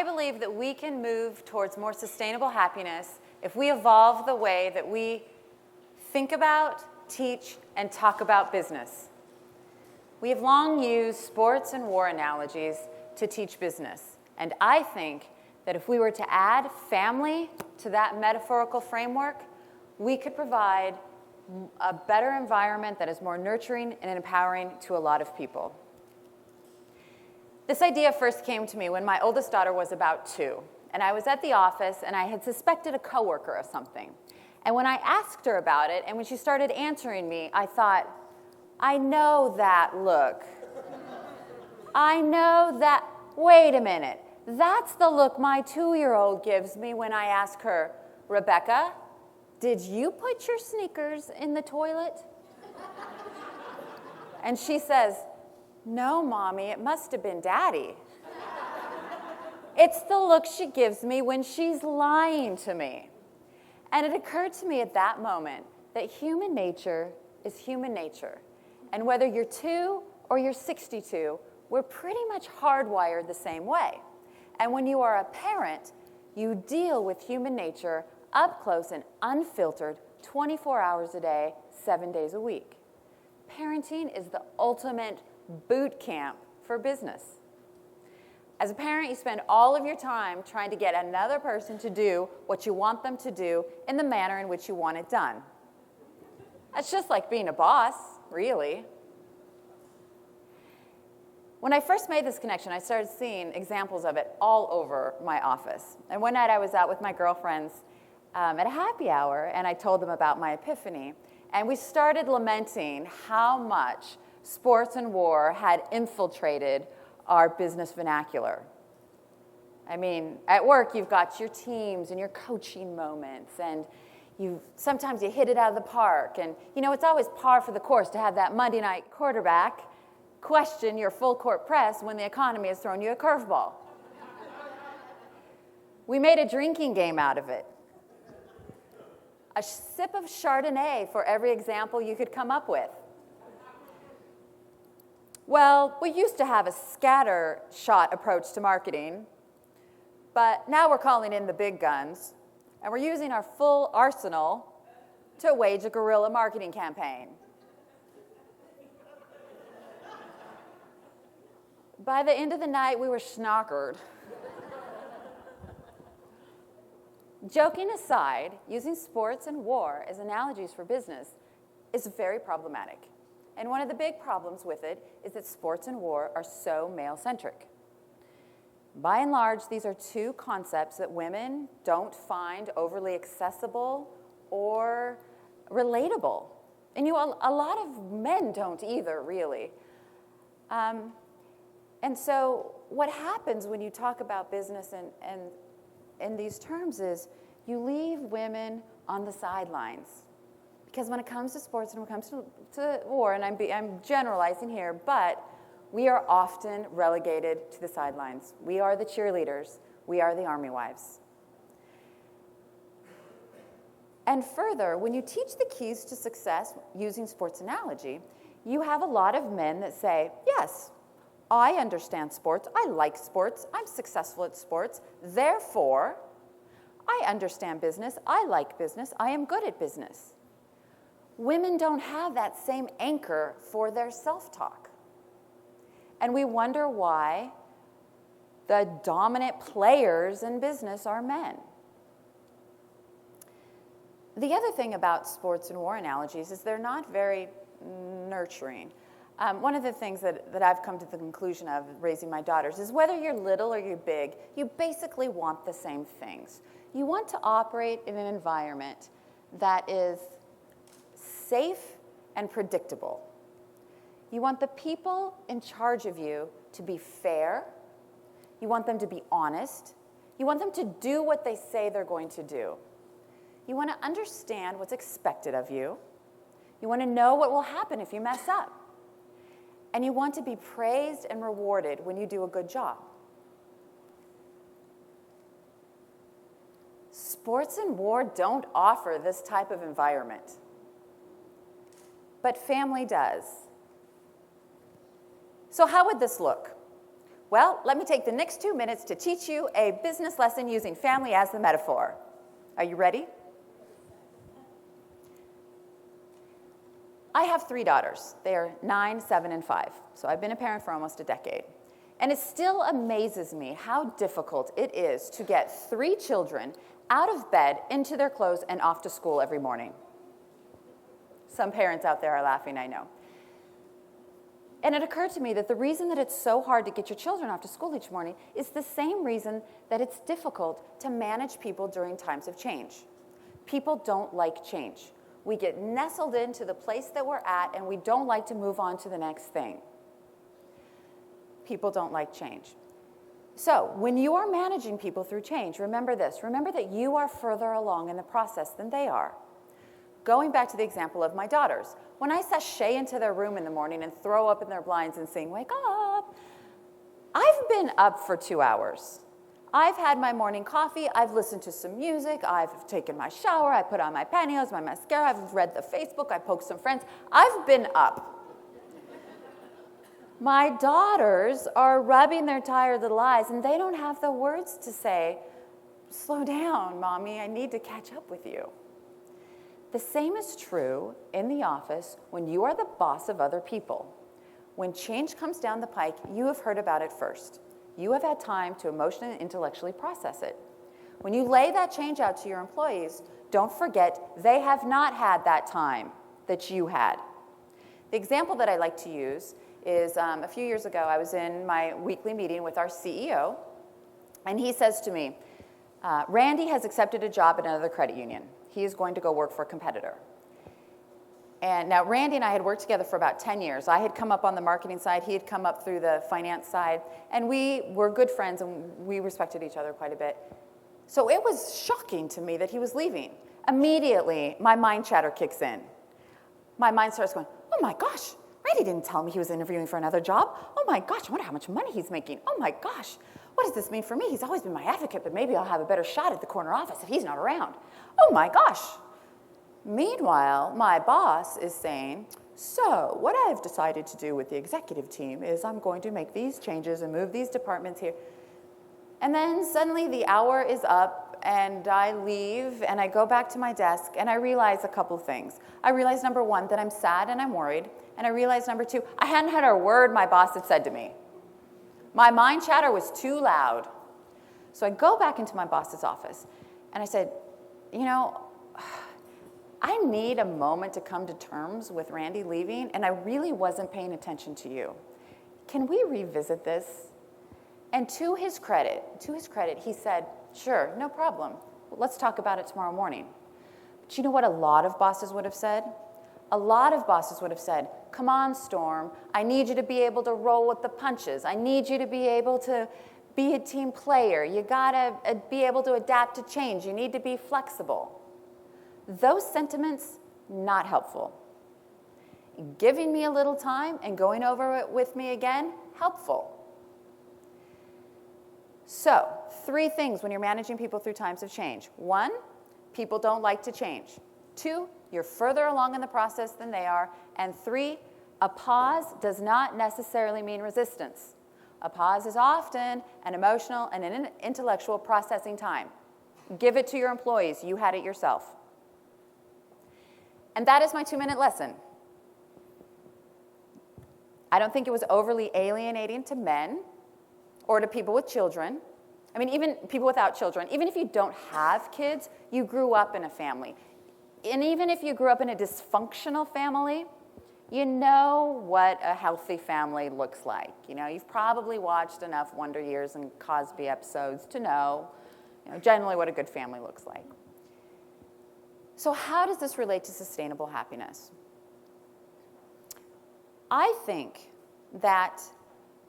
I believe that we can move towards more sustainable happiness if we evolve the way that we think about, teach, and talk about business. We have long used sports and war analogies to teach business, and I think that if we were to add family to that metaphorical framework, we could provide a better environment that is more nurturing and empowering to a lot of people. This idea first came to me when my oldest daughter was about 2, and I was at the office and I had suspected a coworker of something. And when I asked her about it, and when she started answering me, I thought, I know that look. I know that, wait a minute, that's the look my 2-year-old gives me when I ask her, Rebecca, did you put your sneakers in the toilet? And she says, no, Mommy, it must have been Daddy. It's the look she gives me when she's lying to me. And it occurred to me at that moment that human nature is human nature. And whether you're 2 or you're 62, we're pretty much hardwired the same way. And when you are a parent, you deal with human nature up close and unfiltered 24 hours a day, 7 days a week. Parenting is the ultimate boot camp for business. As a parent, you spend all of your time trying to get another person to do what you want them to do in the manner in which you want it done. That's just like being a boss, really. When I first made this connection, I started seeing examples of it all over my office. And one night I was out with my girlfriends at a happy hour, and I told them about my epiphany. And we started lamenting how much sports and war had infiltrated our business vernacular. I mean, at work, you've got your teams and your coaching moments, and sometimes you hit it out of the park. And, it's always par for the course to have that Monday night quarterback question your full court press when the economy has thrown you a curveball. We made a drinking game out of it. A sip of Chardonnay for every example you could come up with. Well, we used to have a scatter-shot approach to marketing, but now we're calling in the big guns, and we're using our full arsenal to wage a guerrilla marketing campaign. By the end of the night, we were schnockered. Joking aside, using sports and war as analogies for business is very problematic. And one of the big problems with it is that sports and war are so male-centric. By and large, these are two concepts that women don't find overly accessible or relatable. And a lot of men don't either, really. And so what happens when you talk about business and in these terms is you leave women on the sidelines. Because when it comes to sports and when it comes to war, and I'm generalizing here, but we are often relegated to the sidelines. We are the cheerleaders. We are the army wives. And further, when you teach the keys to success using sports analogy, you have a lot of men that say, yes, I understand sports. I like sports. I'm successful at sports. Therefore, I understand business. I like business. I am good at business. Women don't have that same anchor for their self-talk. And we wonder why the dominant players in business are men. The other thing about sports and war analogies is they're not very nurturing. One of the things that I've come to the conclusion of raising my daughters is whether you're little or you're big, you basically want the same things. You want to operate in an environment that is safe and predictable. You want the people in charge of you to be fair. You want them to be honest. You want them to do what they say they're going to do. You want to understand what's expected of you. You want to know what will happen if you mess up. And you want to be praised and rewarded when you do a good job. Sports and war don't offer this type of environment. But family does. So how would this look? Well, let me take the next 2 minutes to teach you a business lesson using family as the metaphor. Are you ready? I have 3 daughters. They are 9, 7, and 5. So I've been a parent for almost a decade. And it still amazes me how difficult it is to get 3 children out of bed, into their clothes, and off to school every morning. Some parents out there are laughing, I know. And it occurred to me that the reason that it's so hard to get your children off to school each morning is the same reason that it's difficult to manage people during times of change. People don't like change. We get nestled into the place that we're at, and we don't like to move on to the next thing. People don't like change. So when you are managing people through change, remember this. Remember that you are further along in the process than they are. Going back to the example of my daughters, when I sashay into their room in the morning and throw up in their blinds and sing, "Wake up," I've been up for 2 hours. I've had my morning coffee, I've listened to some music, I've taken my shower, I put on my pantyhose, my mascara, I've read the Facebook, I poked some friends. I've been up. My daughters are rubbing their tired little eyes, and they don't have the words to say, "Slow down, Mommy, I need to catch up with you." The same is true in the office when you are the boss of other people. When change comes down the pike, you have heard about it first. You have had time to emotionally and intellectually process it. When you lay that change out to your employees, don't forget they have not had that time that you had. The example that I like to use is a few years ago, I was in my weekly meeting with our CEO, and he says to me, "Randy has accepted a job at another credit union. He is going to go work for a competitor." And now Randy and I had worked together for about 10 years. I had come up on the marketing side, he had come up through the finance side, and we were good friends and we respected each other quite a bit. So it was shocking to me that he was leaving. Immediately, my mind chatter kicks in. My mind starts going, "Oh my gosh, Randy didn't tell me he was interviewing for another job. Oh my gosh, I wonder how much money he's making. Oh my gosh, what does this mean for me? He's always been my advocate, but maybe I'll have a better shot at the corner office if he's not around. Oh my gosh." Meanwhile, my boss is saying, "So what I've decided to do with the executive team is I'm going to make these changes and move these departments here." And then suddenly the hour is up and I leave and I go back to my desk and I realize a couple things. I realize, number one, that I'm sad and I'm worried. And I realize, number two, I hadn't heard a word my boss had said to me. My mind chatter was too loud. So I go back into my boss's office and I said, "You know, I need a moment to come to terms with Randy leaving, and I really wasn't paying attention to you. Can we revisit this?" And to his credit, he said, "Sure, no problem. Let's talk about it tomorrow morning." But you know what a lot of bosses would have said? A lot of bosses would have said, "Come on, Storm, I need you to be able to roll with the punches. I need you to be able to be a team player. You gotta be able to adapt to change. You need to be flexible." Those sentiments, not helpful. Giving me a little time and going over it with me again, helpful. So, 3 things when you're managing people through times of change. 1, people don't like to change. 2, you're further along in the process than they are. And 3, a pause does not necessarily mean resistance. A pause is often an emotional and an intellectual processing time. Give it to your employees. You had it yourself. And that is my 2-minute lesson. I don't think it was overly alienating to men or to people with children. I mean, even people without children. Even if you don't have kids, you grew up in a family. And even if you grew up in a dysfunctional family, you know what a healthy family looks like. You know, you've probably watched enough Wonder Years and Cosby episodes to know, generally what a good family looks like. So how does this relate to sustainable happiness? I think that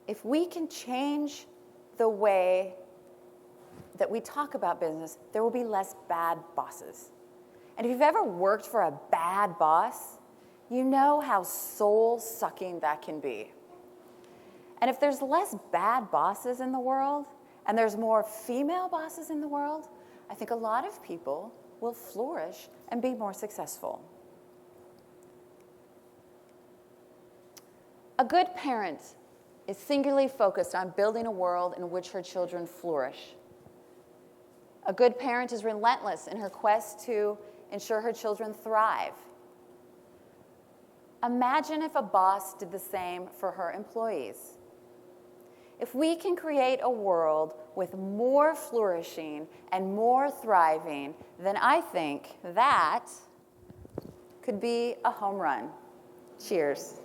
if we can change the way that we talk about business, there will be less bad bosses. And if you've ever worked for a bad boss, you know how soul-sucking that can be. And if there's less bad bosses in the world, and there's more female bosses in the world, I think a lot of people will flourish and be more successful. A good parent is singularly focused on building a world in which her children flourish. A good parent is relentless in her quest to ensure her children thrive. Imagine if a boss did the same for her employees. If we can create a world with more flourishing and more thriving, then I think that could be a home run. Cheers.